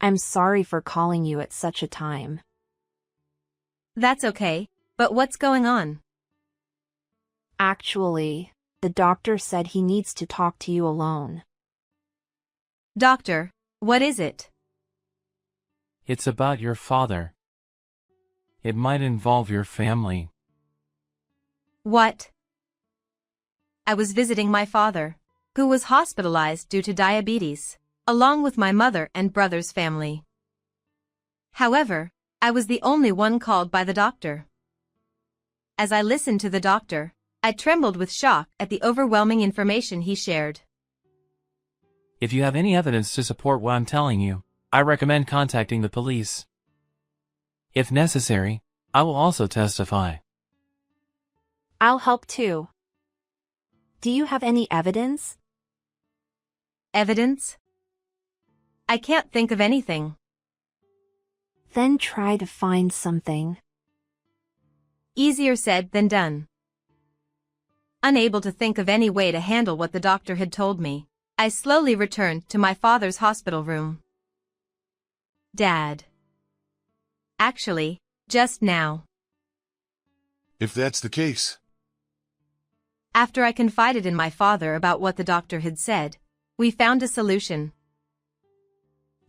I'm sorry for calling you at such a time. That's okay, but what's going on? Actually, the doctor said he needs to talk to you alone. Doctor, what is it? It's about your father. It might involve your family. What? I was visiting my father, who was hospitalized due to diabetes, along with my mother and brother's family. However, I was the only one called by the doctor. As I listened to the doctor, I trembled with shock at the overwhelming information he shared. If you have any evidence to support what I'm telling you, I recommend contacting the police. If necessary, I will also testify. I'll help too. Do you have any evidence? Evidence? I can't think of anything. Then try to find something. Easier said than done. Unable to think of any way to handle what the doctor had told me, I slowly returned to my father's hospital room. Dad. Actually, just now. If that's the case. After I confided in my father about what the doctor had said, we found a solution.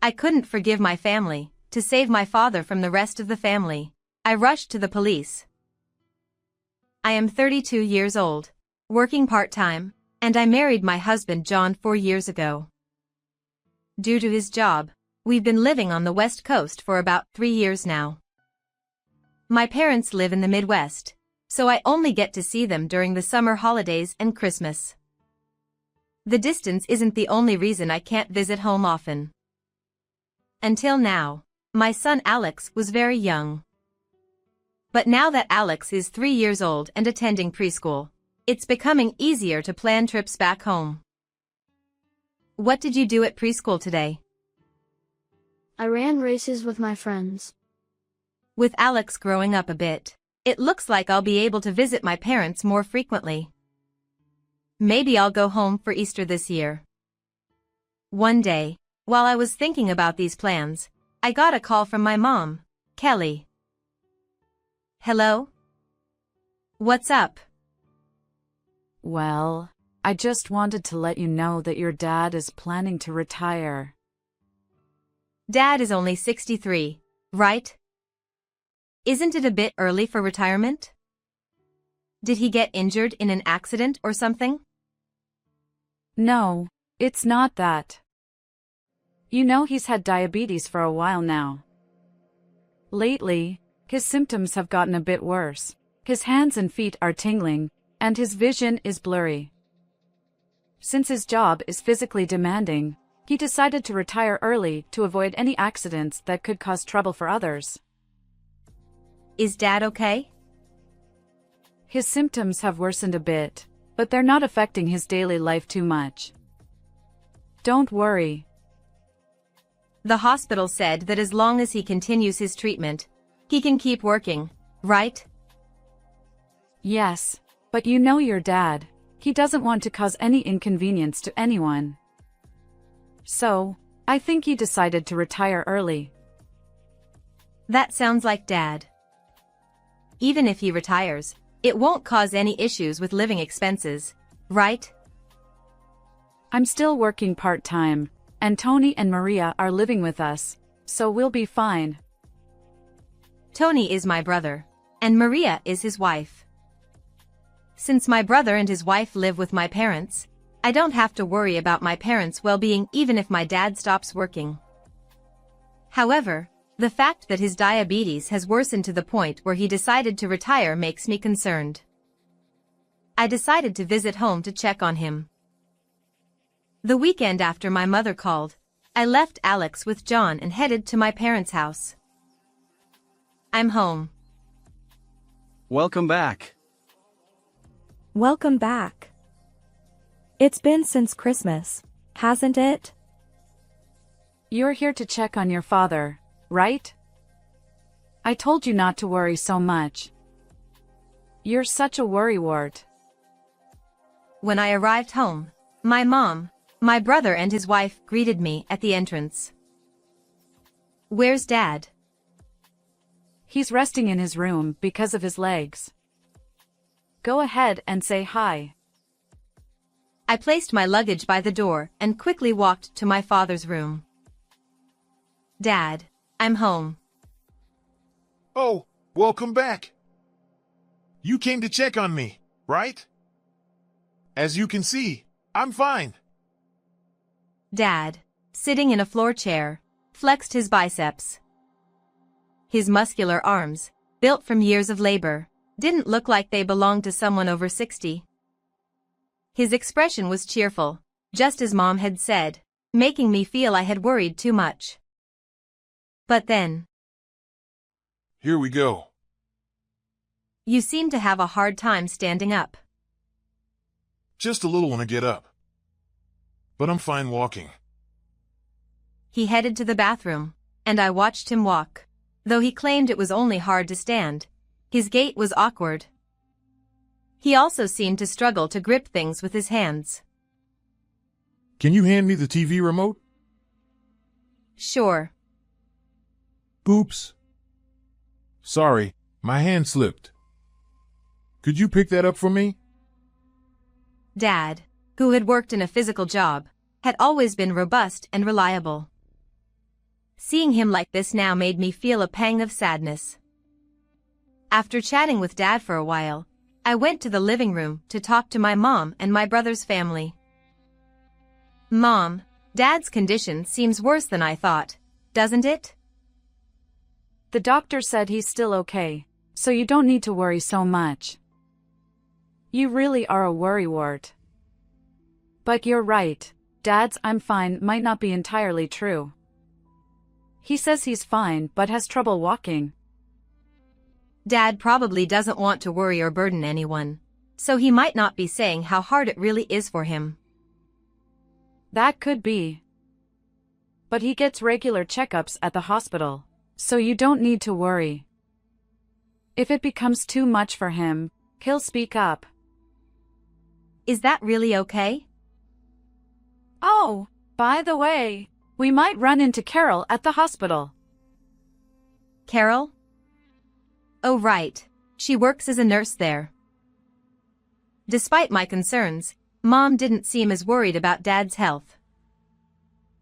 I couldn't forgive my family. To save my father from the rest of the family, I rushed to the police. I am 32 years old, working part-time, and I married my husband John 4 years ago. Due to his job, we've been living on the West Coast for about 3 years now. My parents live in the Midwest, so I only get to see them during the summer holidays and Christmas. The distance isn't the only reason I can't visit home often. Until now, my son Alex was very young. But now that Alex is 3 years old and attending preschool, it's becoming easier to plan trips back home. What did you do at preschool today? I ran races with my friends. With Alex growing up a bit, it looks like I'll be able to visit my parents more frequently. Maybe I'll go home for Easter this year. One day, while I was thinking about these plans, I got a call from my mom, Kelly. Hello? What's up? Well, I just wanted to let you know that your dad is planning to retire. Dad is only 63, right? Isn't it a bit early for retirement? Did he get injured in an accident or something? No, it's not that. You know he's had diabetes for a while now. Lately, his symptoms have gotten a bit worse. His hands and feet are tingling, and his vision is blurry. Since his job is physically demanding, he decided to retire early to avoid any accidents that could cause trouble for others. Is Dad okay? His symptoms have worsened a bit, but they're not affecting his daily life too much. Don't worry. The hospital said that as long as he continues his treatment, he can keep working, right? Yes, but you know your dad. He doesn't want to cause any inconvenience to anyone. So, I think he decided to retire early. That sounds like Dad. Even if he retires, it won't cause any issues with living expenses, right? I'm still working part-time, and Tony and Maria are living with us, so we'll be fine. Tony is my brother, and Maria is his wife. Since my brother and his wife live with my parents, I don't have to worry about my parents' well-being even if my dad stops working. However, the fact that his diabetes has worsened to the point where he decided to retire makes me concerned. I decided to visit home to check on him. The weekend after my mother called, I left Alex with John and headed to my parents' house. I'm home. Welcome back. Welcome back. It's been since Christmas, hasn't it? You're here to check on your father, right? I told you not to worry so much. You're such a worrywart. When I arrived home, my mom, my brother and his wife greeted me at the entrance. Where's Dad? He's resting in his room because of his legs. Go ahead and say hi. I placed my luggage by the door and quickly walked to my father's room. Dad, I'm home. Oh, welcome back. You came to check on me, right? As you can see, I'm fine. Dad, sitting in a floor chair, flexed his biceps. His muscular arms, built from years of labor, didn't look like they belonged to someone over 60. His expression was cheerful, just as Mom had said, making me feel I had worried too much. But then, Here we go. you seem to have a hard time standing up. Just a little when I get up. But I'm fine walking. He headed to the bathroom, and I watched him walk. Though he claimed it was only hard to stand, his gait was awkward. He also seemed to struggle to grip things with his hands. Can you hand me the TV remote? Sure. Oops. Sorry, my hand slipped. Could you pick that up for me? Dad, who had worked in a physical job, had always been robust and reliable. Seeing him like this now made me feel a pang of sadness. After chatting with Dad for a while, I went to the living room to talk to my mom and my brother's family. Mom, Dad's condition seems worse than I thought, doesn't it? The doctor said he's still okay, so you don't need to worry so much. You really are a worrywart. But you're right, Dad's "I'm fine" might not be entirely true. He says he's fine but has trouble walking. Dad probably doesn't want to worry or burden anyone, so he might not be saying how hard it really is for him. That could be. But he gets regular checkups at the hospital, so you don't need to worry. If it becomes too much for him, he'll speak up. Is that really okay? Oh, by the way, we might run into Carol at the hospital. Carol? Oh right, she works as a nurse there. Despite my concerns, Mom didn't seem as worried about Dad's health.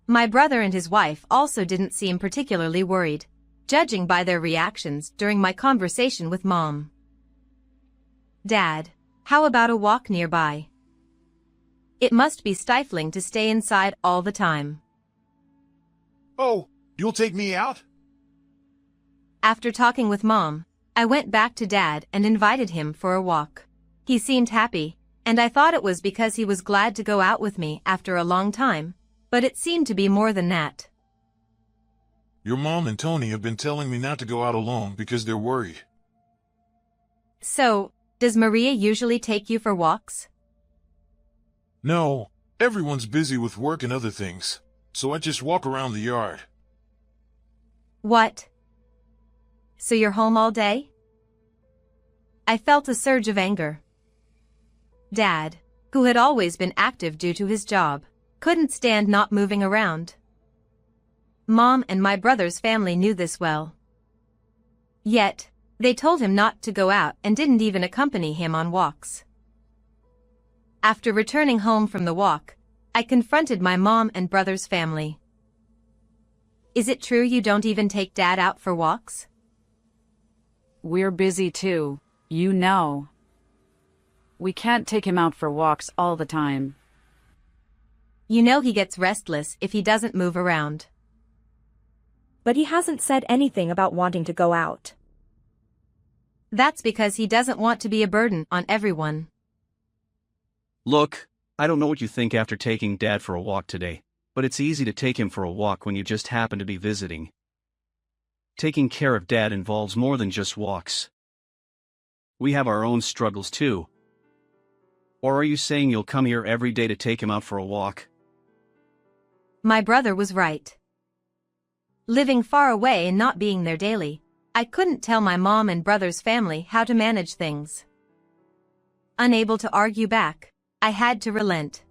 My brother and his wife also didn't seem particularly worried, judging by their reactions during my conversation with Mom. Dad, how about a walk nearby? It must be stifling to stay inside all the time. Oh, you'll take me out? After talking with Mom, I went back to Dad and invited him for a walk. He seemed happy, and I thought it was because he was glad to go out with me after a long time, but it seemed to be more than that. Your mom and Tony have been telling me not to go out alone because they're worried. So, does Maria usually take you for walks? No, everyone's busy with work and other things, so I just walk around the yard. What? So you're home all day? I felt a surge of anger. Dad, who had always been active due to his job, couldn't stand not moving around. Mom and my brother's family knew this well. Yet, they told him not to go out and didn't even accompany him on walks. After returning home from the walk, I confronted my mom and brother's family. Is it true you don't even take Dad out for walks? We're busy too, you know. We can't take him out for walks all the time. You know he gets restless if he doesn't move around. But he hasn't said anything about wanting to go out. That's because he doesn't want to be a burden on everyone. Look, I don't know what you think after taking Dad for a walk today, but it's easy to take him for a walk when you just happen to be visiting. Taking care of Dad involves more than just walks. We have our own struggles too. Or are you saying you'll come here every day to take him out for a walk? My brother was right. Living far away and not being there daily, I couldn't tell my mom and brother's family how to manage things. Unable to argue back, I had to relent.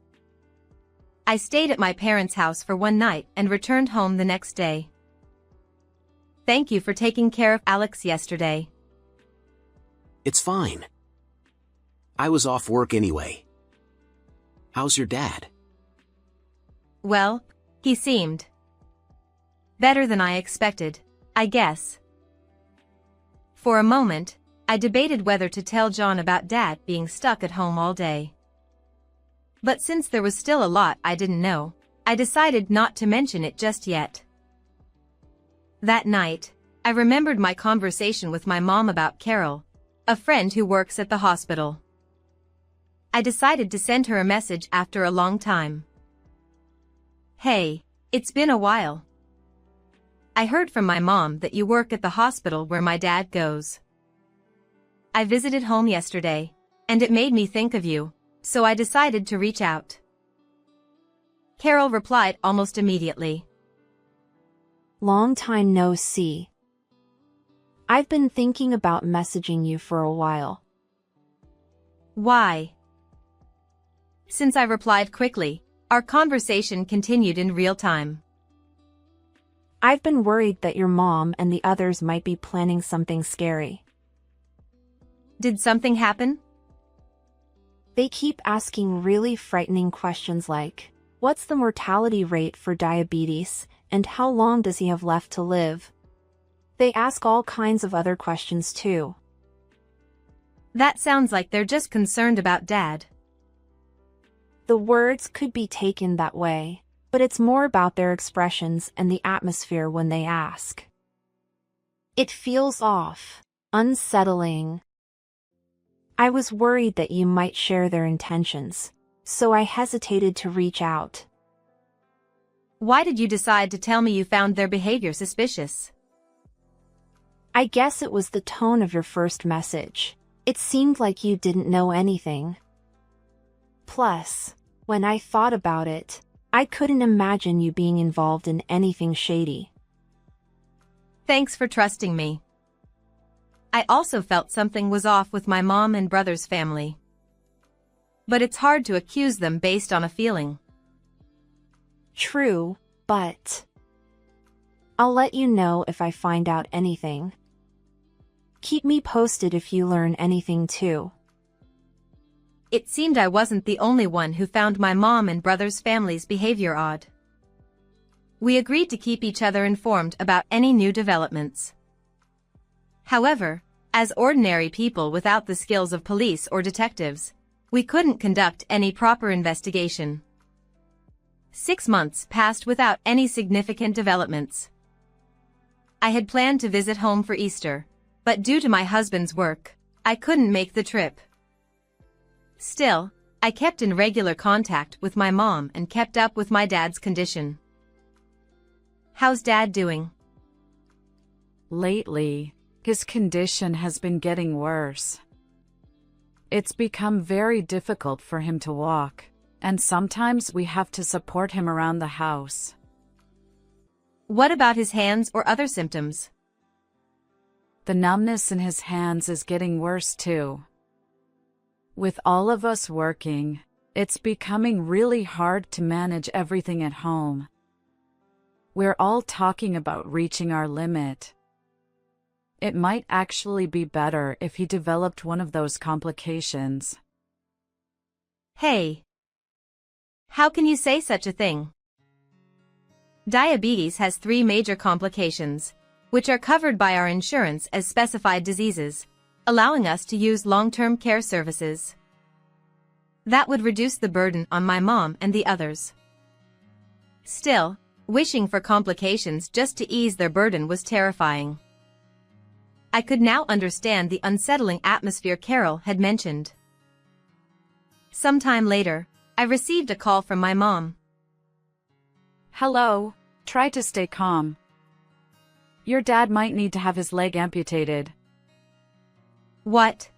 I stayed at my parents' house for one night and returned home the next day. thank you for taking care of Alex yesterday. It's fine. I was off work anyway. How's your dad? Well, he seemed better than I expected, I guess. For a moment, I debated whether to tell John about Dad being stuck at home all day. But since there was still a lot I didn't know, I decided not to mention it just yet. That night, I remembered my conversation with my mom about Carol, a friend who works at the hospital. I decided to send her a message after a long time. Hey, it's been a while. I heard from my mom that you work at the hospital where my dad goes. I visited home yesterday, and it made me think of you, so I decided to reach out. Carol replied almost immediately. Long time no see. I've been thinking about messaging you for a while. Why? Since I replied quickly, our conversation continued in real time. I've been worried that your mom and the others might be planning something scary. Did something happen? They keep asking really frightening questions like, what's the mortality rate for diabetes, and how long does he have left to live? They ask all kinds of other questions too. That sounds like they're just concerned about Dad. The words could be taken that way, but it's more about their expressions and the atmosphere when they ask. It feels off, unsettling. I was worried that you might share their intentions, so I hesitated to reach out. Why did you decide to tell me you found their behavior suspicious? I guess it was the tone of your first message. It seemed like you didn't know anything. Plus, when I thought about it, I couldn't imagine you being involved in anything shady. Thanks for trusting me. I also felt something was off with my mom and brother's family. But it's hard to accuse them based on a feeling. True, but I'll let you know if I find out anything. Keep me posted if you learn anything too. It seemed I wasn't the only one who found my mom and brother's family's behavior odd. We agreed to keep each other informed about any new developments. However, as ordinary people without the skills of police or detectives, we couldn't conduct any proper investigation. 6 months passed without any significant developments. I had planned to visit home for Easter, but due to my husband's work, I couldn't make the trip. Still, I kept in regular contact with my mom and kept up with my dad's condition. How's Dad doing? Lately, his condition has been getting worse. It's become very difficult for him to walk, and sometimes we have to support him around the house. What about his hands or other symptoms? The numbness in his hands is getting worse too. With all of us working, it's becoming really hard to manage everything at home. We're all talking about reaching our limit. It might actually be better if he developed one of those complications. Hey! How can you say such a thing? Diabetes has 3 major complications, which are covered by our insurance as specified diseases, allowing us to use long-term care services. That would reduce the burden on my mom and the others. Still, wishing for complications just to ease their burden was terrifying. I could now understand the unsettling atmosphere Carol had mentioned. Sometime later, I received a call from my mom. Hello, try to stay calm. Your dad might need to have his leg amputated. What?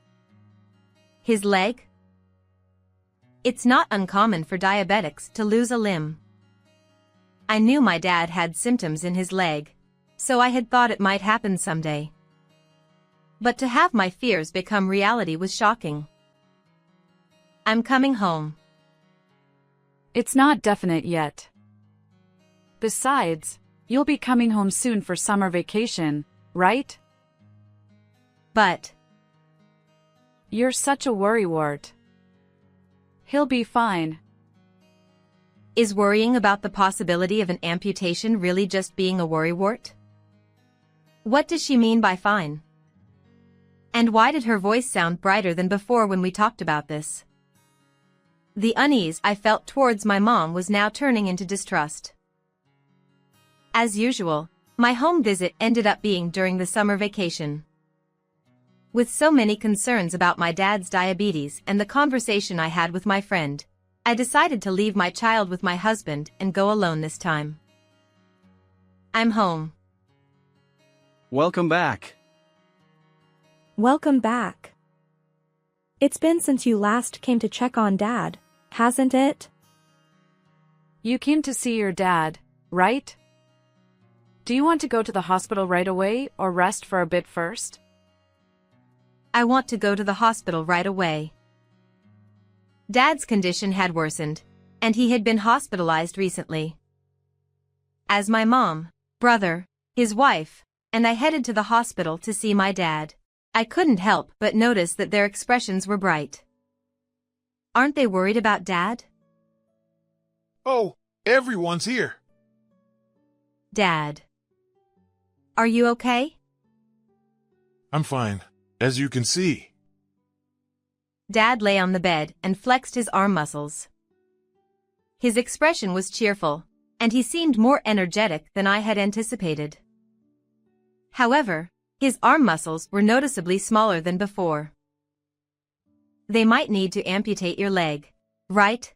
His leg? It's not uncommon for diabetics to lose a limb. I knew my dad had symptoms in his leg, so I had thought it might happen someday. But to have my fears become reality was shocking. I'm coming home. It's not definite yet. Besides, You'll be coming home soon for summer vacation, right? But You're such a worrywart. He'll be fine. is worrying about the possibility of an amputation really just being a worrywart? What does she mean by fine? And why did her voice sound brighter than before when we talked about this? The unease I felt towards my mom was now turning into distrust. As usual, my home visit ended up being during the summer vacation. With so many concerns about my dad's diabetes and the conversation I had with my friend, I decided to leave my child with my husband and go alone this time. I'm home. Welcome back. Welcome back. It's been since you last came to check on Dad, hasn't it? You came to see your dad, right? Do you want to go to the hospital right away or rest for a bit first? I want to go to the hospital right away. Dad's condition had worsened, and he had been hospitalized recently. As my mom, brother, his wife, and I headed to the hospital to see my dad, I couldn't help but notice that their expressions were bright. Aren't they worried about Dad? Oh, everyone's here. Dad. Are you okay? I'm fine, as you can see. Dad lay on the bed and flexed his arm muscles. His expression was cheerful, and he seemed more energetic than I had anticipated. However, his arm muscles were noticeably smaller than before. They might need to amputate your leg, right?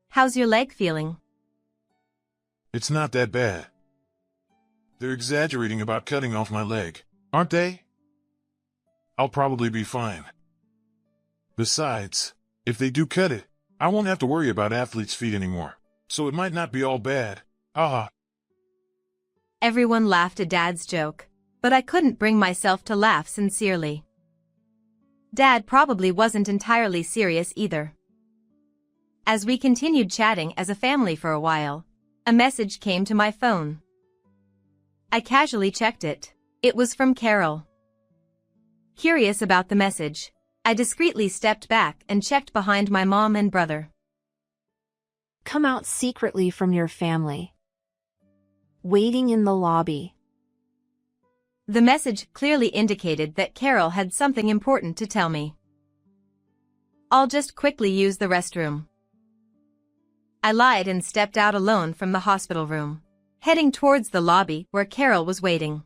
How's your leg feeling? It's not that bad. They're exaggerating about cutting off my leg, aren't they? I'll probably be fine. Besides, if they do cut it, I won't have to worry about athlete's feet anymore, so it might not be all bad. Everyone laughed at Dad's joke, but I couldn't bring myself to laugh sincerely. Dad probably wasn't entirely serious either. As we continued chatting as a family for a while, a message came to my phone. I casually checked it. It was from Carol. Curious about the message, I discreetly stepped back and checked behind my mom and brother. Come out secretly from your family. Waiting in the lobby. The message clearly indicated that Carol had something important to tell me. I'll just quickly use the restroom. I lied and stepped out alone from the hospital room, heading towards the lobby where Carol was waiting.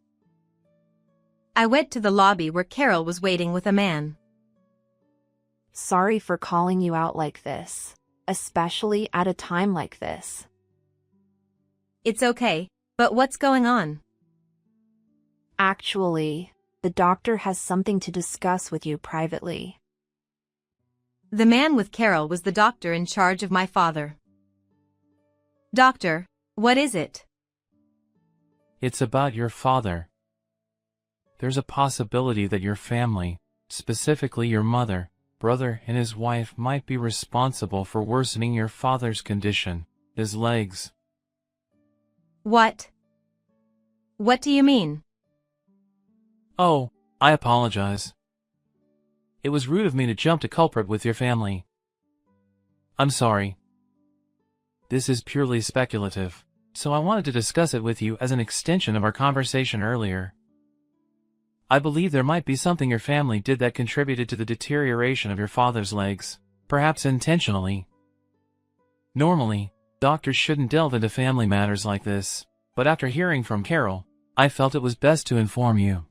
I went to the lobby where Carol was waiting with a man. Sorry for calling you out like this, especially at a time like this. It's okay, but what's going on? Actually, the doctor has something to discuss with you privately. The man with Carol was the doctor in charge of my father. Doctor, what is it? It's about your father. There's a possibility that your family, specifically your mother, brother and his wife, might be responsible for worsening your father's condition, his legs. What? What do you mean? Oh, I apologize. It was rude of me to jump to culprit with your family. I'm sorry. This is purely speculative, so I wanted to discuss it with you as an extension of our conversation earlier. I believe there might be something your family did that contributed to the deterioration of your father's legs, perhaps intentionally. Normally, doctors shouldn't delve into family matters like this, but after hearing from Carol, I felt it was best to inform you.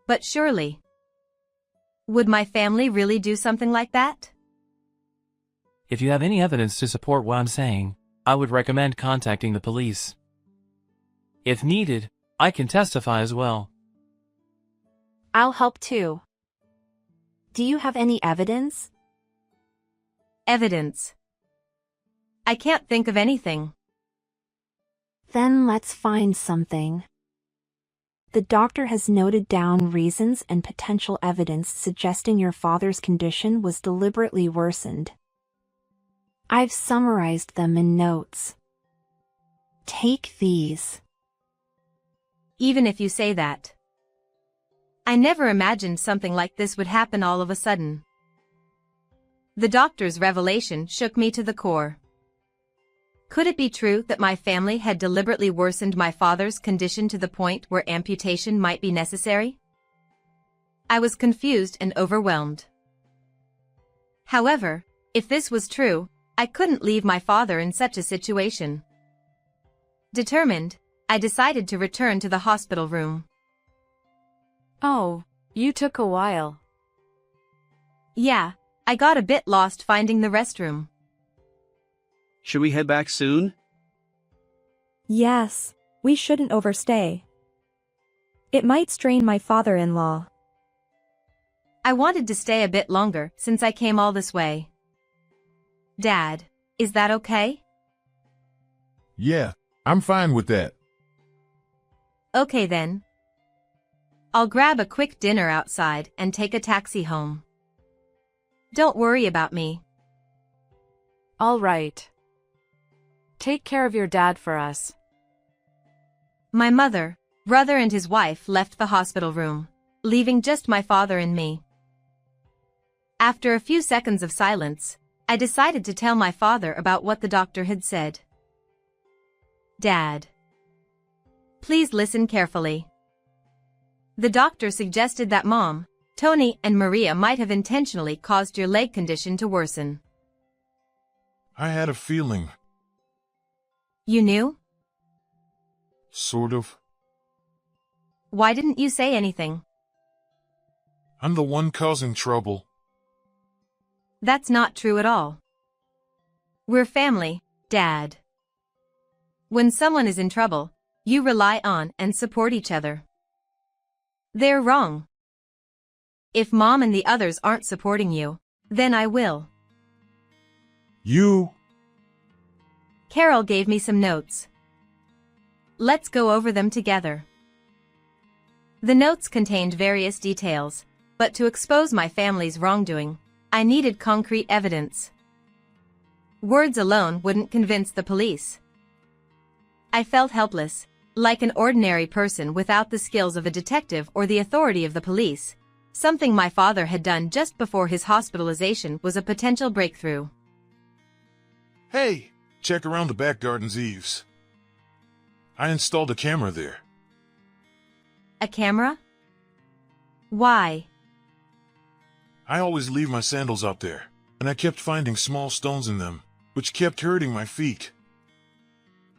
But surely. Would my family really do something like that? If you have any evidence to support what I'm saying, I would recommend contacting the police. If needed, I can testify as well. I'll help too. Do you have any evidence? Evidence. I can't think of anything. Then let's find something. The doctor has noted down reasons and potential evidence suggesting your father's condition was deliberately worsened. I've summarized them in notes. Take these. Even if you say that. I never imagined something like this would happen all of a sudden. The doctor's revelation shook me to the core. Could it be true that my family had deliberately worsened my father's condition to the point where amputation might be necessary? I was confused and overwhelmed. However, if this was true, I couldn't leave my father in such a situation. Determined, I decided to return to the hospital room. Oh, you took a while. Yeah, I got a bit lost finding the restroom. Should we head back soon? Yes, we shouldn't overstay. It might strain my father-in-law. I wanted to stay a bit longer since I came all this way. Dad, is that okay? Yeah, I'm fine with that. Okay then. I'll grab a quick dinner outside and take a taxi home. Don't worry about me. All right. Take care of your dad for us. My mother, brother and his wife left the hospital room, leaving just my father and me. After a few seconds of silence, I decided to tell my father about what the doctor had said. Dad. Please listen carefully. The doctor suggested that Mom, Tony and Maria might have intentionally caused your leg condition to worsen. I had a feeling. You knew? Sort of. Why didn't you say anything? I'm the one causing trouble. That's not true at all. We're family, Dad. When someone is in trouble, you rely on and support each other. They're wrong. If Mom and the others aren't supporting you, then I will. You? Carol gave me some notes. Let's go over them together. The notes contained various details, but to expose my family's wrongdoing, I needed concrete evidence. Words alone wouldn't convince the police. I felt helpless, like an ordinary person without the skills of a detective or the authority of the police. Something my father had done just before his hospitalization was a potential breakthrough. Hey, check around the back garden's eaves. I installed a camera there. A camera? Why? I always leave my sandals out there, and I kept finding small stones in them, which kept hurting my feet.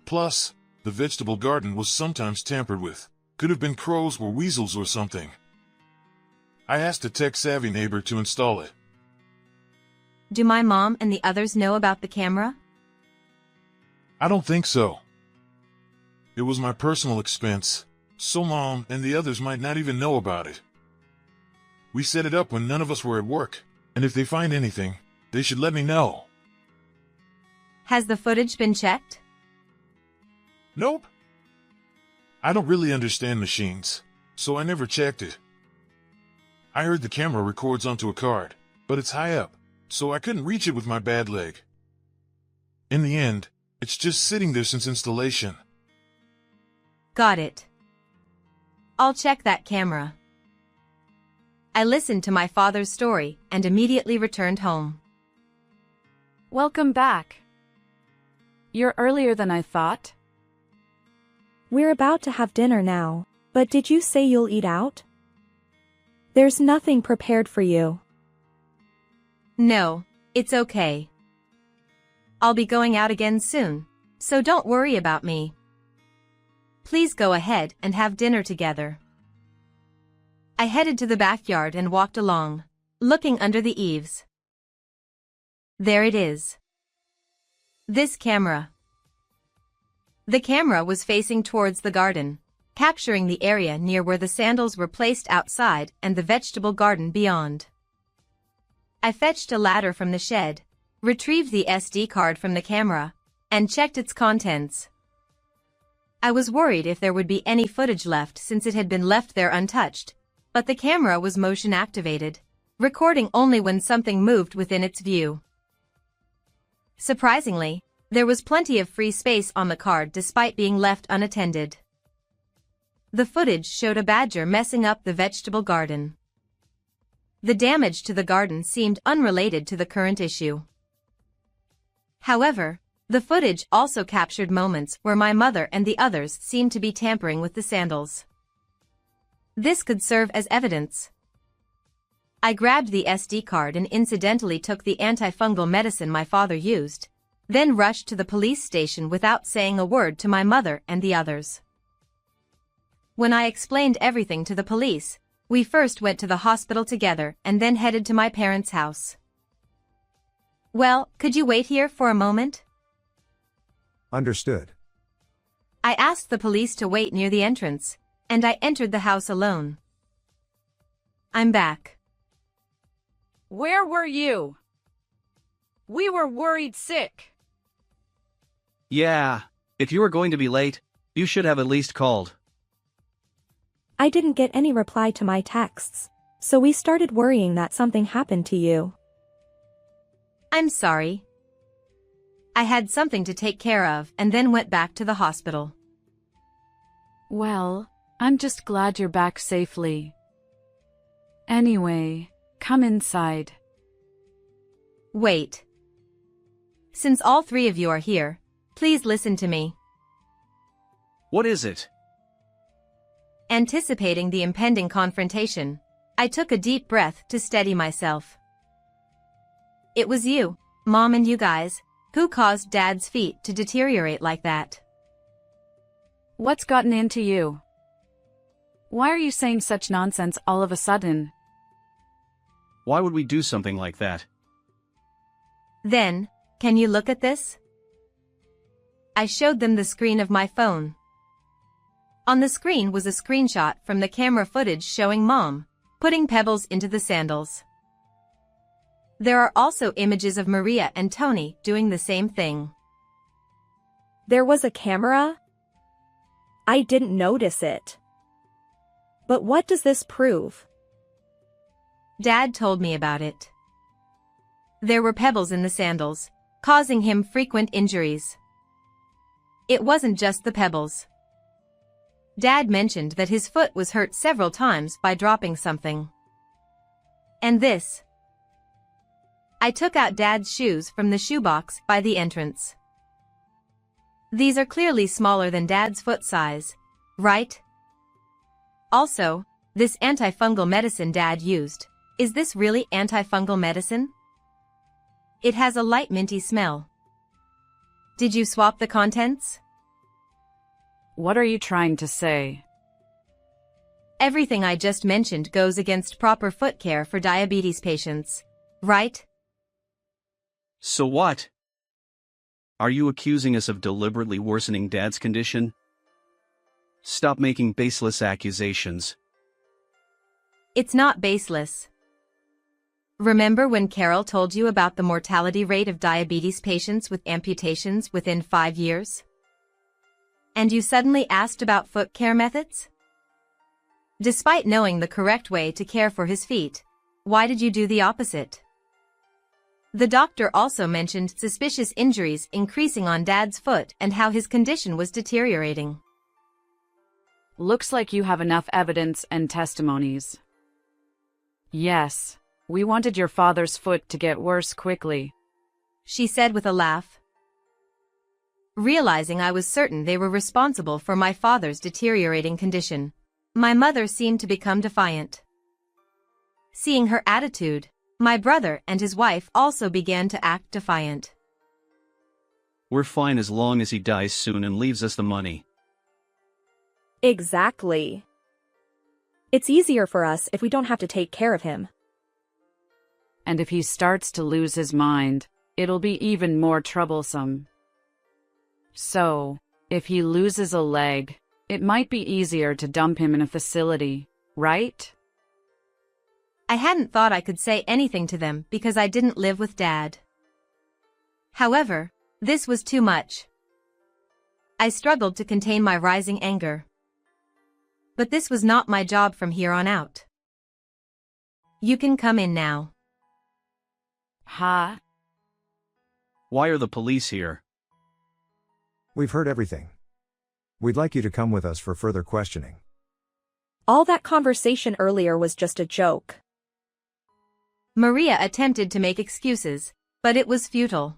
Plus, the vegetable garden was sometimes tampered with. Could have been crows or weasels or something. I asked a tech-savvy neighbor to install it. Do my mom and the others know about the camera? I don't think so. It was my personal expense, so Mom and the others might not even know about it. We set it up when none of us were at work, and if they find anything, they should let me know. Has the footage been checked? Nope. I don't really understand machines, so I never checked it. I heard the camera records onto a card, but it's high up, so I couldn't reach it with my bad leg. In the end, it's just sitting there since installation. Got it. I'll check that camera. I listened to my father's story and immediately returned home. Welcome back. You're earlier than I thought. We're about to have dinner now, but did you say you'll eat out? There's nothing prepared for you. No, it's okay. I'll be going out again soon, so don't worry about me. Please go ahead and have dinner together. I headed to the backyard and walked along, looking under the eaves. There it is. This camera. The camera was facing towards the garden, capturing the area near where the sandals were placed outside and the vegetable garden beyond. I fetched a ladder from the shed, retrieved the SD card from the camera, and checked its contents. I was worried if there would be any footage left since it had been left there untouched, but the camera was motion activated, recording only when something moved within its view. Surprisingly, There was plenty of free space on the card despite being left unattended. The footage showed a badger messing up the vegetable garden. The damage to the garden seemed unrelated to the current issue. However, the footage also captured moments where my mother and the others seemed to be tampering with the sandals. This could serve as evidence. I grabbed the SD card and incidentally took the antifungal medicine my father used, then rushed to the police station without saying a word to my mother and the others. When I explained everything to the police, we first went to the hospital together and then headed to my parents' house. Well, could you wait here for a moment? Understood. I asked the police to wait near the entrance, and I entered the house alone. I'm back. Where were you? We were worried sick. Yeah, if you were going to be late, you should have at least called. I didn't get any reply to my texts, so we started worrying that something happened to you. I'm sorry. I had something to take care of and then went back to the hospital. Well, I'm just glad you're back safely. Anyway, come inside. Wait. Since all three of you are here, please listen to me. What is it? Anticipating the impending confrontation, I took a deep breath to steady myself. It was you, Mom, and you guys, who caused Dad's feet to deteriorate like that. What's gotten into you? Why are you saying such nonsense all of a sudden? Why would we do something like that? Then, can you look at this? I showed them the screen of my phone. On the screen was a screenshot from the camera footage showing Mom putting pebbles into the sandals. There are also images of Maria and Tony doing the same thing. There was a camera? I didn't notice it. But what does this prove? Dad told me about it. There were pebbles in the sandals, causing him frequent injuries. It wasn't just the pebbles. Dad mentioned that his foot was hurt several times by dropping something. And this. I took out Dad's shoes from the shoebox by the entrance. These are clearly smaller than Dad's foot size, right? Also, this antifungal medicine Dad used, is this really antifungal medicine? It has a light minty smell. Did you swap the contents? What are you trying to say? Everything I just mentioned goes against proper foot care for diabetes patients, right? So what? Are you accusing us of deliberately worsening Dad's condition? Stop making baseless accusations. It's not baseless. Remember when Carol told you about the mortality rate of diabetes patients with amputations within 5 years? And you suddenly asked about foot care methods? Despite knowing the correct way to care for his feet, why did you do the opposite? The doctor also mentioned suspicious injuries increasing on Dad's foot and how his condition was deteriorating. Looks like you have enough evidence and testimonies. Yes, we wanted your father's foot to get worse quickly, she said with a laugh. Realizing I was certain they were responsible for my father's deteriorating condition, my mother seemed to become defiant. Seeing her attitude, my brother and his wife also began to act defiant. We're fine as long as he dies soon and leaves us the money. Exactly. It's easier for us if we don't have to take care of him. and if he starts to lose his mind, it'll be even more troublesome. So, if he loses a leg, it might be easier to dump him in a facility, right? I hadn't thought I could say anything to them because I didn't live with Dad. However, this was too much. I struggled to contain my rising anger. But this was not my job from here on out. You can come in now. Huh? Why are the police here? We've heard everything. We'd like you to come with us for further questioning. All that conversation earlier was just a joke. Maria attempted to make excuses, but it was futile.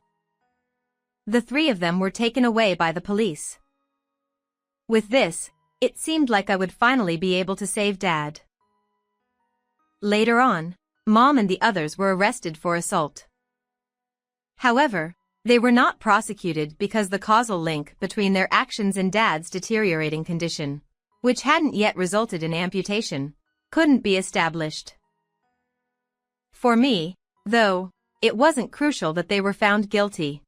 The three of them were taken away by the police. With this, it seemed like I would finally be able to save Dad. Later on, Mom and the others were arrested for assault. However, they were not prosecuted because the causal link between their actions and Dad's deteriorating condition, which hadn't yet resulted in amputation, couldn't be established. For me, though, it wasn't crucial that they were found guilty.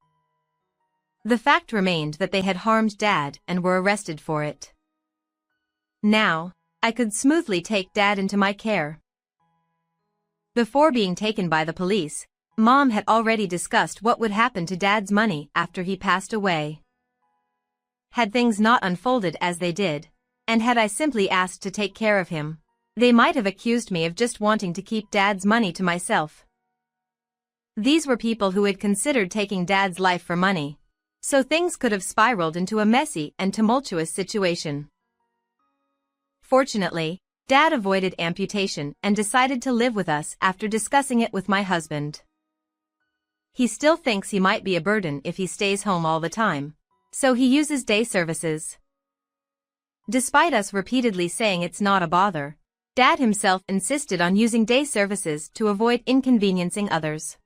The fact remained that they had harmed Dad and were arrested for it. Now, I could smoothly take Dad into my care. Before being taken by the police, Mom had already discussed what would happen to Dad's money after he passed away. Had things not unfolded as they did, and had I simply asked to take care of him, they might have accused me of just wanting to keep Dad's money to myself. These were people who had considered taking Dad's life for money, so things could have spiraled into a messy and tumultuous situation. Fortunately, Dad avoided amputation and decided to live with us after discussing it with my husband. He still thinks he might be a burden if he stays home all the time, so he uses day services. Despite us repeatedly saying it's not a bother, Dad himself insisted on using day services to avoid inconveniencing others.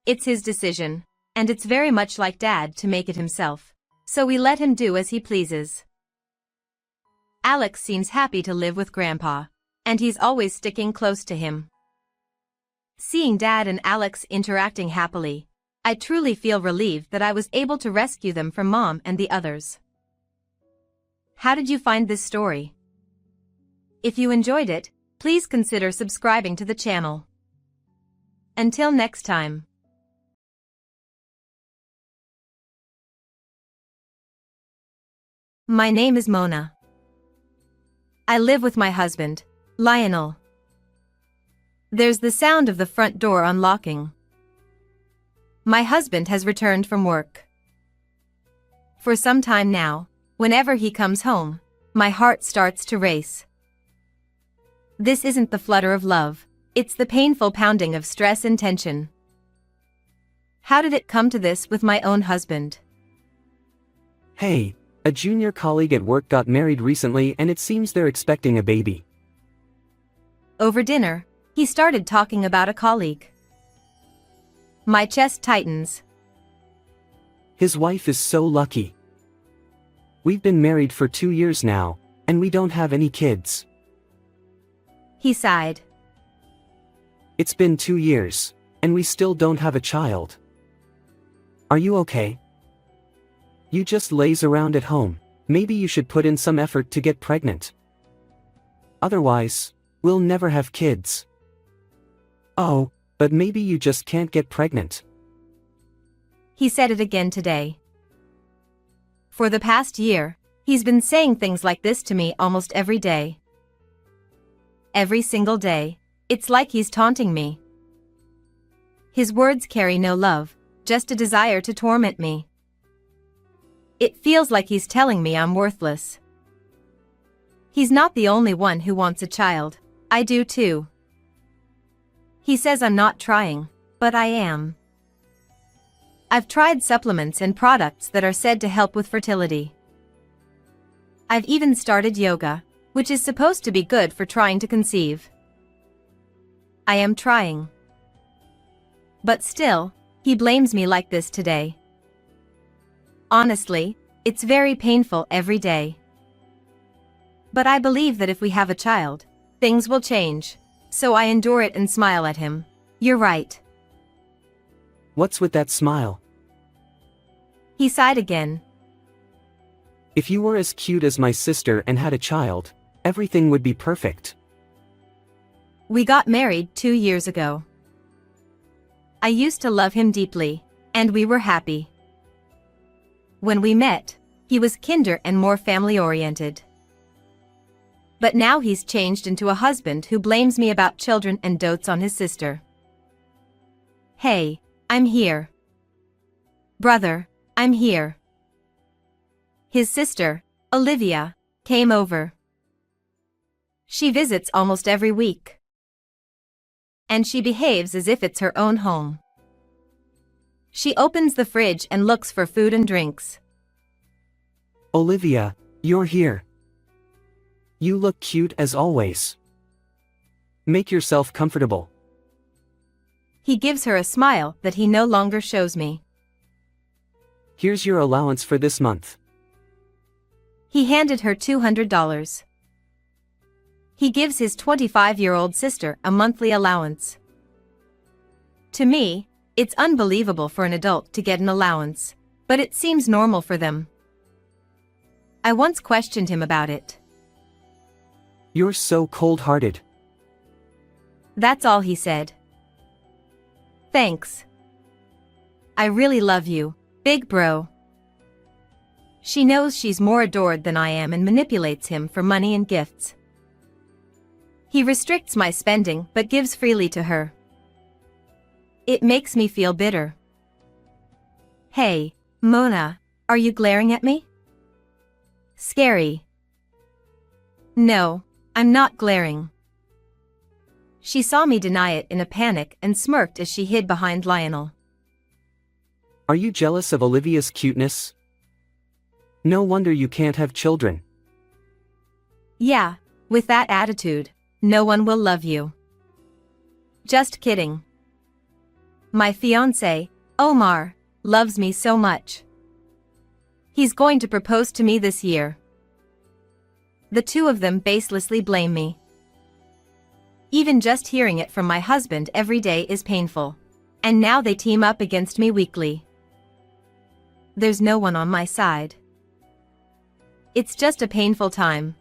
It's his decision, and it's very much like Dad to make it himself, so we let him do as he pleases. Alex seems happy to live with Grandpa, and he's always sticking close to him. Seeing Dad and Alex interacting happily, I truly feel relieved that I was able to rescue them from Mom and the others. How did you find this story? If you enjoyed it, please consider subscribing to the channel. Until next time. My name is Mona. I live with my husband, Lionel. There's the sound of the front door unlocking. My husband has returned from work. For some time now, whenever he comes home, my heart starts to race. This isn't the flutter of love, it's the painful pounding of stress and tension. How did it come to this with my own husband? Hey, a junior colleague at work got married recently and it seems they're expecting a baby. Over dinner, he started talking about a colleague. My chest tightens. His wife is so lucky. We've been married for 2 years now, and we don't have any kids. He sighed. It's been 2 years, and we still don't have a child. Are you okay? You just laze around at home. Maybe you should put in some effort to get pregnant. Otherwise, we'll never have kids. Oh, but maybe you just can't get pregnant. He said it again today. For the past year, he's been saying things like this to me almost every day. Every single day, it's like he's taunting me. His words carry no love, just a desire to torment me. It feels like he's telling me I'm worthless. He's not the only one who wants a child, I do too. He says I'm not trying, but I am. I've tried supplements and products that are said to help with fertility. I've even started yoga, which is supposed to be good for trying to conceive. I am trying. But still, he blames me like this today. Honestly, it's very painful every day. But I believe that if we have a child, things will change, so I endure it and smile at him. You're right. What's with that smile? He sighed again. If you were as cute as my sister and had a child, everything would be perfect. We got married 2 years ago. I used to love him deeply, and we were happy. When we met, he was kinder and more family-oriented. But now he's changed into a husband who blames me about children and dotes on his sister. Hey, I'm here. Brother, I'm here. his sister, Olivia, came over. She visits almost every week. And she behaves as if it's her own home. She opens the fridge and looks for food and drinks. Olivia, you're here. You look cute as always. Make yourself comfortable. He gives her a smile that he no longer shows me. Here's your allowance for this month. He handed her $200. He gives his 25-year-old sister a monthly allowance. To me, it's unbelievable for an adult to get an allowance, but it seems normal for them. I once questioned him about it. You're so cold-hearted. That's all he said. Thanks. I really love you, big bro. She knows she's more adored than I am and manipulates him for money and gifts. He restricts my spending but gives freely to her. It makes me feel bitter. Hey, Mona, are you glaring at me? Scary. No, I'm not glaring. She saw me deny it in a panic and smirked as she hid behind Lionel. Are you jealous of Olivia's cuteness? No wonder you can't have children. Yeah, with that attitude, no one will love you. Just kidding. My fiancé, Omar, loves me so much. He's going to propose to me this year. The two of them baselessly blame me. Even just hearing it from my husband every day is painful. And now they team up against me weekly. There's no one on my side. It's just a painful time.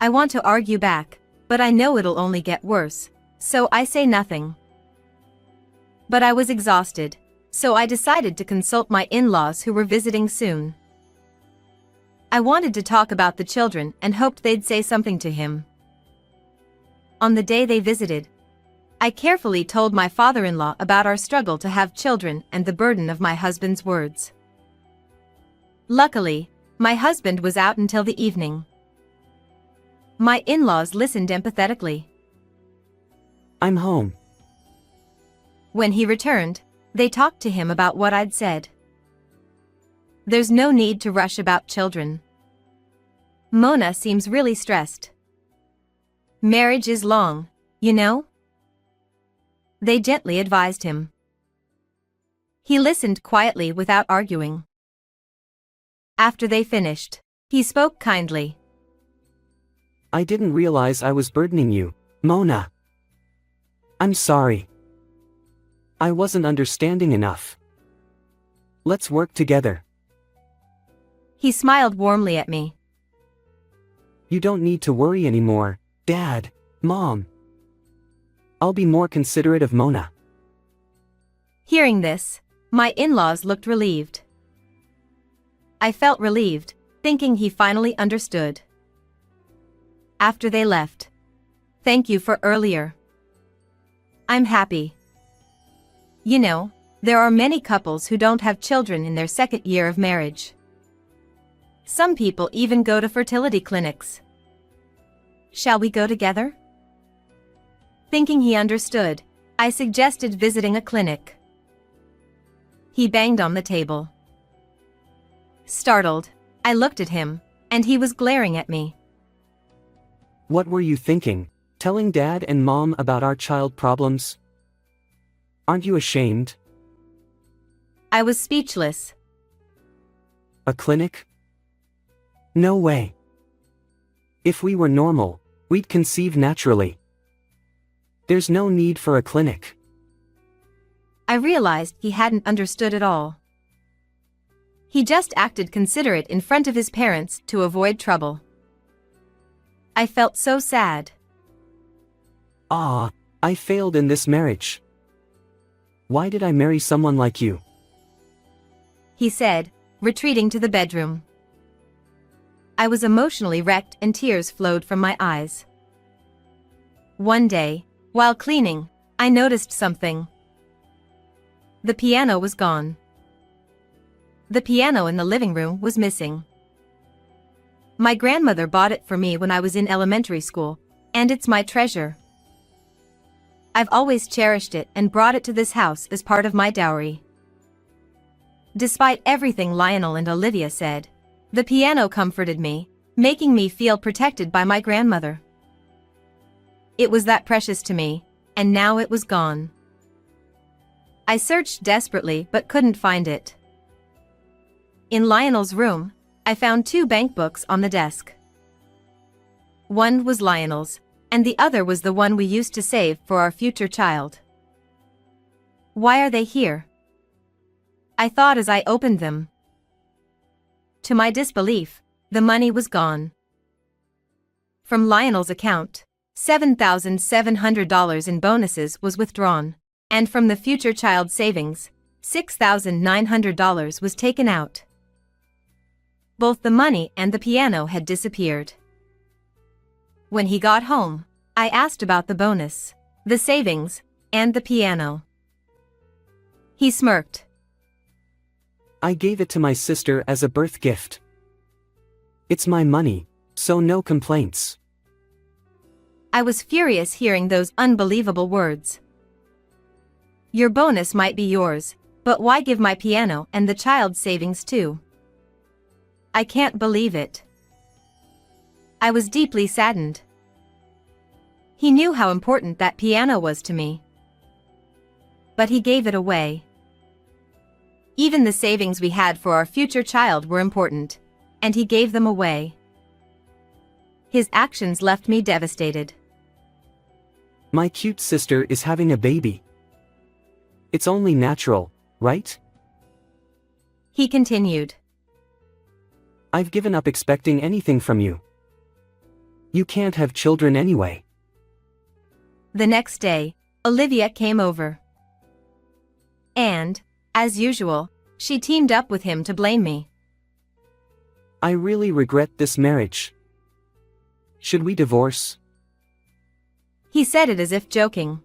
I want to argue back, but I know it'll only get worse, so I say nothing. But I was exhausted, so I decided to consult my in-laws who were visiting soon. I wanted to talk about the children and hoped they'd say something to him. On the day they visited, I carefully told my father-in-law about our struggle to have children and the burden of my husband's words. Luckily, my husband was out until the evening. My in-laws listened empathetically. I'm home. When he returned, they talked to him about what I'd said. There's no need to rush about children. Mona seems really stressed. Marriage is long, you know? They gently advised him. He listened quietly without arguing. After they finished, he spoke kindly. I didn't realize I was burdening you, Mona. I'm sorry. I wasn't understanding enough. Let's work together. He smiled warmly at me. You don't need to worry anymore, Dad, Mom. I'll be more considerate of Mona. Hearing this, my in-laws looked relieved. I felt relieved, thinking he finally understood. After they left. Thank you for earlier. I'm happy. You know, there are many couples who don't have children in their second year of marriage. Some people even go to fertility clinics. Shall we go together? Thinking he understood, I suggested visiting a clinic. He banged on the table. Startled, I looked at him, and he was glaring at me. What were you thinking, telling Dad and Mom about our child problems? Aren't you ashamed? I was speechless. A clinic? No way. If we were normal, we'd conceive naturally. There's no need for a clinic. I realized he hadn't understood at all. He just acted considerate in front of his parents to avoid trouble. I felt so sad. I failed in this marriage. Why did I marry someone like you? He said, retreating to the bedroom. I was emotionally wrecked and tears flowed from my eyes. One day, while cleaning, I noticed something. The piano was gone. the piano in the living room was missing. My grandmother bought it for me when I was in elementary school, and it's my treasure. I've always cherished it and brought it to this house as part of my dowry. Despite everything Lionel and Olivia said, the piano comforted me, making me feel protected by my grandmother. It was that precious to me, and now it was gone. I searched desperately but couldn't find it. In Lionel's room, I found 2 bank books on the desk. One was Lionel's, and the other was the one we used to save for our future child. Why are they here? I thought as I opened them. To my disbelief, the money was gone. From Lionel's account, $7,700 in bonuses was withdrawn, and from the future child savings, $6,900 was taken out. Both the money and the piano had disappeared. When he got home, I asked about the bonus, the savings, and the piano. He smirked. I gave it to my sister as a birth gift. It's my money, so no complaints. I was furious hearing those unbelievable words. Your bonus might be yours, but why give my piano and the child's savings too? I can't believe it. I was deeply saddened. He knew how important that piano was to me. But he gave it away. Even the savings we had for our future child were important, and he gave them away. His actions left me devastated. My cute sister is having a baby. It's only natural, right? He continued. I've given up expecting anything from you. You can't have children anyway. The next day, Olivia came over. And, as usual, she teamed up with him to blame me. I really regret this marriage. Should we divorce? He said it as if joking.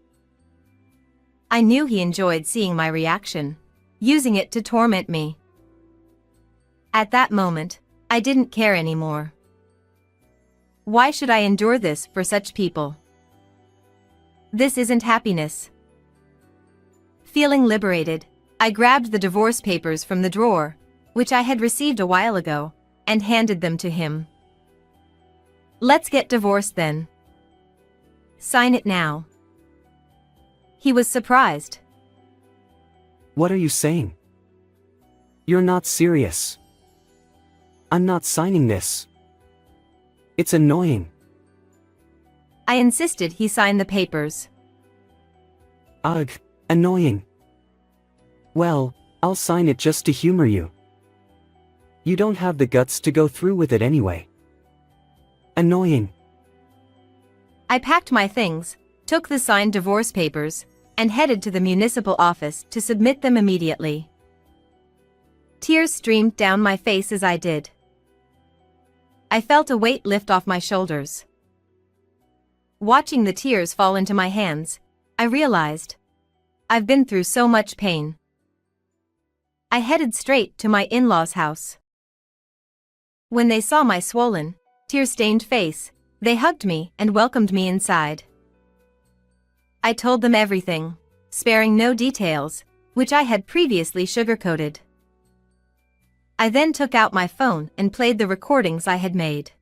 I knew he enjoyed seeing my reaction, using it to torment me. At that moment, I didn't care anymore. Why should I endure this for such people? This isn't happiness. Feeling liberated, I grabbed the divorce papers from the drawer, which I had received a while ago, and handed them to him. Let's get divorced then. Sign it now. He was surprised. What are you saying? You're not serious. I'm not signing this. It's annoying. I insisted he sign the papers. Ugh, annoying. Well, I'll sign it just to humor you. You don't have the guts to go through with it anyway. Annoying. I packed my things, took the signed divorce papers, and headed to the municipal office to submit them immediately. Tears streamed down my face as I did. I felt a weight lift off my shoulders. Watching the tears fall into my hands, I realized I've been through so much pain. I headed straight to my in-laws' house. When they saw my swollen, tear-stained face, they hugged me and welcomed me inside. I told them everything, sparing no details, which I had previously sugarcoated. I then took out my phone and played the recordings I had made.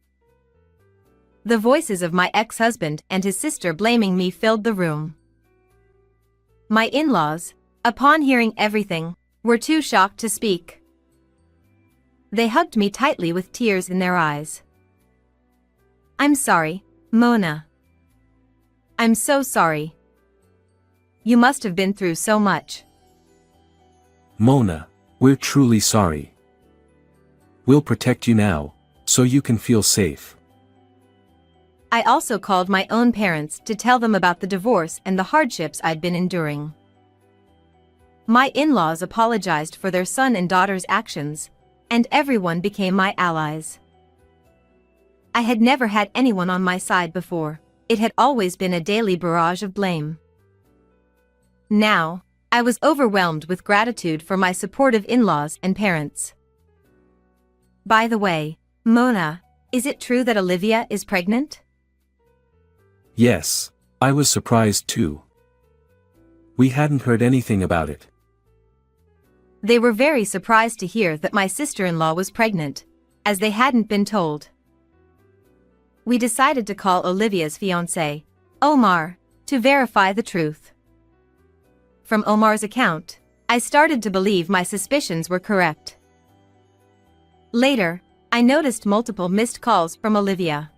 The voices of my ex-husband and his sister blaming me filled the room. My in-laws, upon hearing everything, were too shocked to speak. They hugged me tightly with tears in their eyes. I'm sorry, Mona. I'm so sorry. You must have been through so much. Mona, we're truly sorry. We'll protect you now, so you can feel safe. I also called my own parents to tell them about the divorce and the hardships I'd been enduring. My in-laws apologized for their son and daughter's actions, and everyone became my allies. I had never had anyone on my side before. It had always been a daily barrage of blame. Now, I was overwhelmed with gratitude for my supportive in-laws and parents. By the way, Mona, is it true that Olivia is pregnant? Yes, I was surprised too. We hadn't heard anything about it. They were very surprised to hear that my sister-in-law was pregnant, as they hadn't been told. We decided to call Olivia's fiancé, Omar, to verify the truth. From Omar's account, I started to believe my suspicions were correct. Later, I noticed multiple missed calls from Olivia.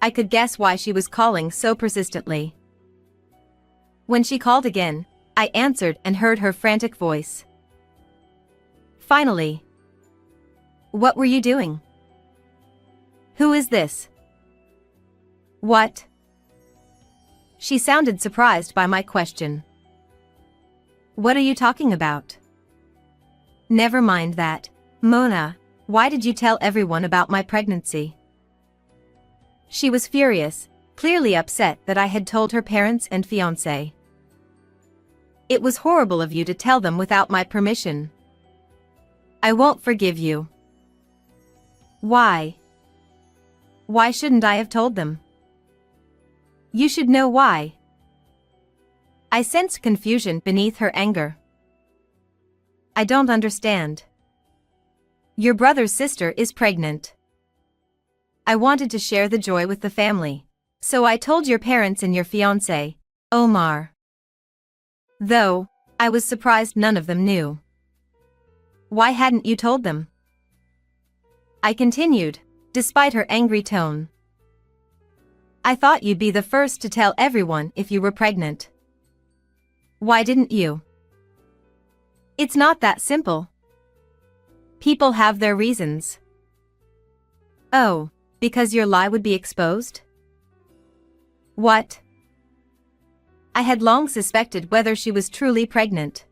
I could guess why she was calling so persistently. When she called again, I answered and heard her frantic voice. Finally. What were you doing? Who is this? What? She sounded surprised by my question. What are you talking about? Never mind that. Mona, why did you tell everyone about my pregnancy? She was furious, clearly upset that I had told her parents and fiancé. It was horrible of you to tell them without my permission. I won't forgive you. Why? Why shouldn't I have told them? You should know why. I sensed confusion beneath her anger. I don't understand. Your brother's sister is pregnant. I wanted to share the joy with the family, so I told your parents and your fiancé, Omar. Though, I was surprised none of them knew. Why hadn't you told them? I continued, despite her angry tone. I thought you'd be the first to tell everyone if you were pregnant. Why didn't you? It's not that simple. People have their reasons. Oh, because your lie would be exposed? What? I had long suspected whether she was truly pregnant.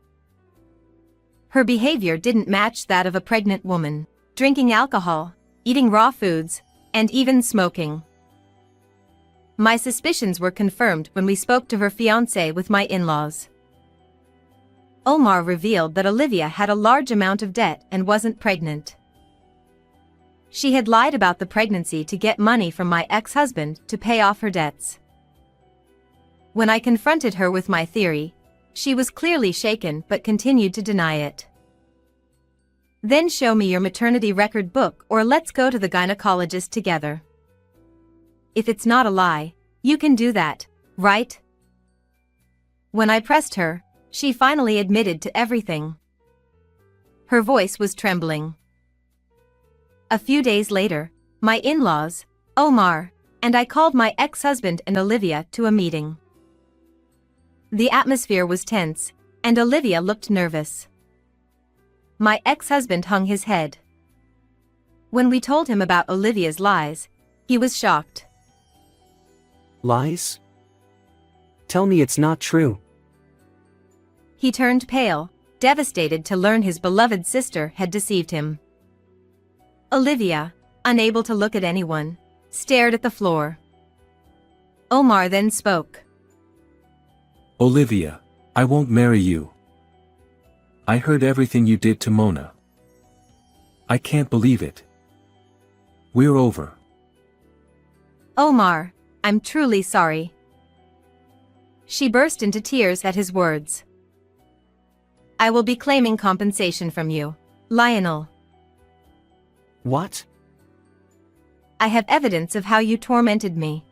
Her behavior didn't match that of a pregnant woman, drinking alcohol, eating raw foods, and even smoking. My suspicions were confirmed when we spoke to her fiancé with my in-laws. Omar revealed that Olivia had a large amount of debt and wasn't pregnant. She had lied about the pregnancy to get money from my ex-husband to pay off her debts. When I confronted her with my theory, she was clearly shaken but continued to deny it. Then show me your maternity record book or let's go to the gynecologist together. If it's not a lie, you can do that, right? When I pressed her, she finally admitted to everything. Her voice was trembling. A few days later, my in-laws, Omar, and I called my ex-husband and Olivia to a meeting. The atmosphere was tense, and Olivia looked nervous. My ex-husband hung his head. When we told him about Olivia's lies, he was shocked. Lies? Tell me it's not true. He turned pale, devastated to learn his beloved sister had deceived him. Olivia, unable to look at anyone, stared at the floor. Omar then spoke. Olivia, I won't marry you. I heard everything you did to Mona. I can't believe it. We're over. Omar, I'm truly sorry. She burst into tears at his words. I will be claiming compensation from you, Lionel. What? I have evidence of how you tormented me.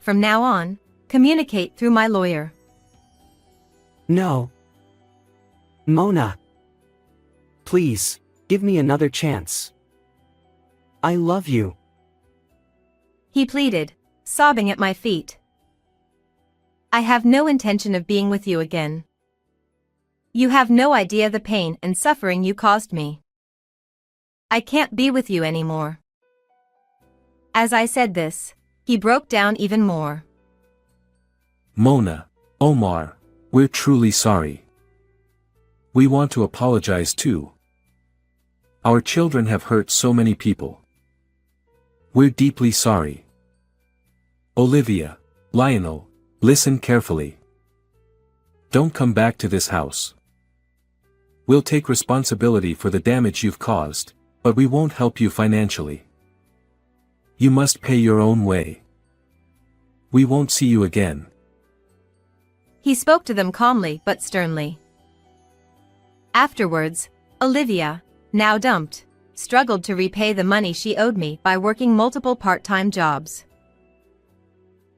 From now on, communicate through my lawyer. No. Mona. Please, give me another chance. I love you. He pleaded, sobbing at my feet. I have no intention of being with you again. You have no idea the pain and suffering you caused me. I can't be with you anymore. As I said this, he broke down even more. Mona, Omar, we're truly sorry. We want to apologize too. Our children have hurt so many people. We're deeply sorry. Olivia, Lionel, listen carefully. Don't come back to this house. We'll take responsibility for the damage you've caused, but we won't help you financially. You must pay your own way. We won't see you again. He spoke to them calmly but sternly. Afterwards, Olivia, now dumped, struggled to repay the money she owed me by working multiple part-time jobs.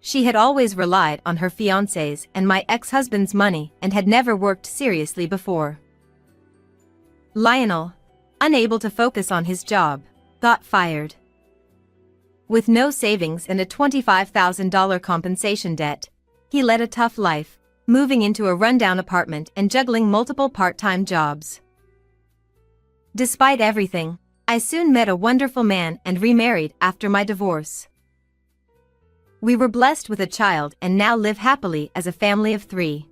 She had always relied on her fiancé's and my ex-husband's money and had never worked seriously before. Lionel, unable to focus on his job, got fired. With no savings and a $25,000 compensation debt, he led a tough life, moving into a rundown apartment and juggling multiple part-time jobs. Despite everything, I soon met a wonderful man and remarried after my divorce. We were blessed with a child and now live happily as a family of 3.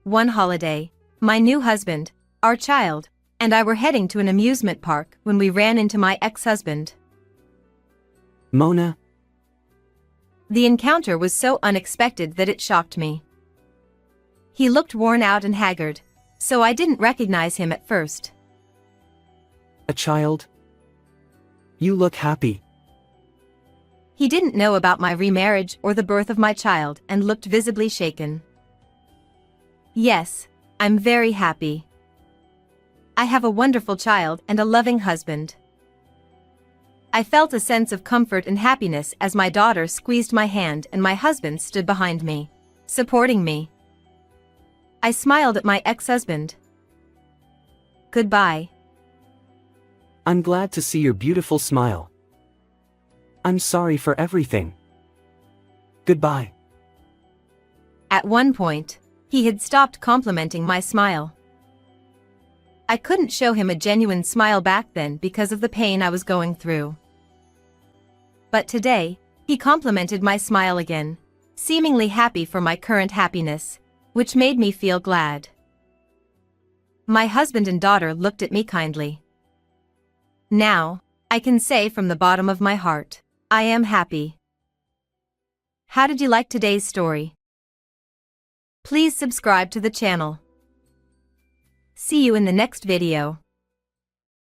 One holiday, my new husband, our child, and I were heading to an amusement park when we ran into my ex-husband. Mona? The encounter was so unexpected that it shocked me. He looked worn out and haggard, so I didn't recognize him at first. A child? You look happy. He didn't know about my remarriage or the birth of my child and looked visibly shaken. Yes, I'm very happy. I have a wonderful child and a loving husband. I felt a sense of comfort and happiness as my daughter squeezed my hand and my husband stood behind me, supporting me. I smiled at my ex-husband. Goodbye. I'm glad to see your beautiful smile. I'm sorry for everything. Goodbye. At one point, he had stopped complimenting my smile. I couldn't show him a genuine smile back then because of the pain I was going through. But today, he complimented my smile again, seemingly happy for my current happiness, which made me feel glad. My husband and daughter looked at me kindly. Now, I can say from the bottom of my heart, I am happy. How did you like today's story? Please subscribe to the channel. See you in the next video.